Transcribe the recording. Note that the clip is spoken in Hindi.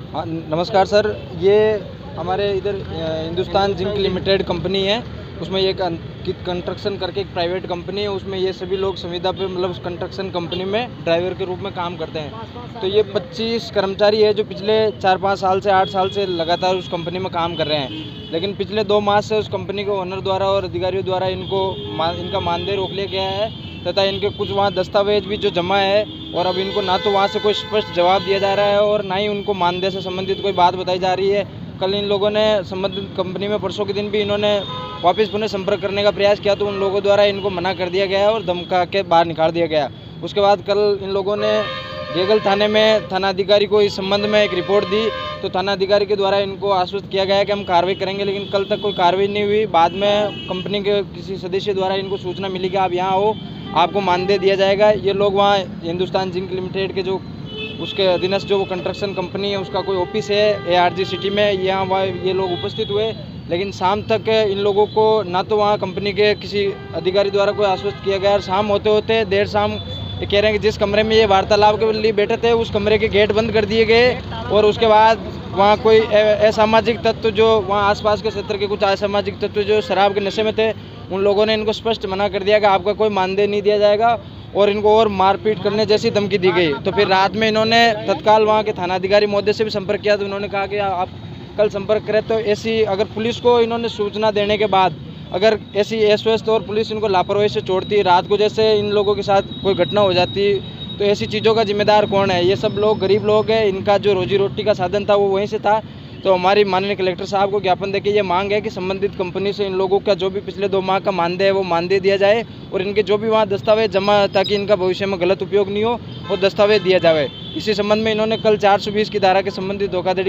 हाँ, नमस्कार सर। ये हमारे इधर हिंदुस्तान जिंक लिमिटेड कंपनी है। उसमें ये कंस्ट्रक्शन करके एक प्राइवेट कंपनी है। उसमें ये सभी लोग संविदा पे मतलब उस कंस्ट्रक्शन कंपनी में ड्राइवर के रूप में काम करते हैं। तो ये 25 कर्मचारी है जो पिछले 4-5 साल से 8 साल से लगातार उस कंपनी में काम कर रहे हैं। लेकिन पिछले 2 माह से उस कंपनी के ओनर द्वारा और अधिकारियों द्वारा इनका मानदेय रोक लिया गया है तथा इनके कुछ वहाँ दस्तावेज भी जो जमा है और अब इनको ना तो वहाँ से कोई स्पष्ट जवाब दिया जा रहा है और ना ही उनको मानदेय से संबंधित कोई बात बताई जा रही है। कल इन लोगों ने संबंधित कंपनी में परसों के दिन भी इन्होंने वापस पुनः संपर्क करने का प्रयास किया तो उन लोगों द्वारा इनको मना कर दिया गया और धमका के बाहर निकाल दिया गया। उसके बाद कल इन लोगों ने गेगल थाने में थानाधिकारी को इस संबंध में एक रिपोर्ट दी तो थानाधिकारी के द्वारा इनको आश्वस्त किया गया कि हम कार्रवाई करेंगे, लेकिन कल तक कोई कार्रवाई नहीं हुई। बाद में कंपनी के किसी सदस्य द्वारा इनको सूचना मिली कि आप यहाँ आओ, आपको मानदेय दिया जाएगा। ये लोग वहाँ हिंदुस्तान जिंक लिमिटेड के जो उसके अधीनस्थ जो वो कंस्ट्रक्शन कंपनी है उसका कोई ऑफिस है ARG सिटी में, यहाँ वहाँ ये लोग उपस्थित हुए। लेकिन शाम तक इन लोगों को ना तो वहाँ कंपनी के किसी अधिकारी द्वारा कोई आश्वस्त किया गया और शाम होते होते देर शाम ये कह रहे हैं कि जिस कमरे में ये वार्तालाप के लिए बैठे थे उस कमरे के गेट बंद कर दिए गए और उसके बाद वहाँ कोई असामाजिक तत्व जो वहाँ आसपास के क्षेत्र के कुछ असामाजिक तत्व जो शराब के नशे में थे उन लोगों ने इनको स्पष्ट मना कर दिया कि आपका कोई मानदेय नहीं दिया जाएगा और इनको और मारपीट करने जैसी धमकी दी गई। तो फिर रात में इन्होंने तत्काल वहाँ के थानाधिकारी महोदय से भी संपर्क किया तो उन्होंने कहा कि आप कल संपर्क करें। तो ऐसी अगर पुलिस को इन्होंने सूचना देने के बाद अगर ऐसी अस्वस्थ और पुलिस इनको लापरवाही से छोड़ती, रात को जैसे इन लोगों के साथ कोई घटना हो जाती, तो ऐसी चीज़ों का जिम्मेदार कौन है? ये सब लोग गरीब लोग हैं, इनका जो रोजी रोटी का साधन था वो वहीं से था। तो हमारी माननीय कलेक्टर साहब को ज्ञापन देके ये मांग है कि संबंधित कंपनी से इन लोगों का जो भी पिछले 2 माह का मानदेय है वो मानदेय दिया जाए और इनके जो भी वहाँ दस्तावेज जमा ताकि इनका भविष्य में गलत उपयोग नहीं हो वो दस्तावेज दिया जाए। इसी संबंध में इन्होंने कल 420 की धारा के संबंधित धोखाधड़ी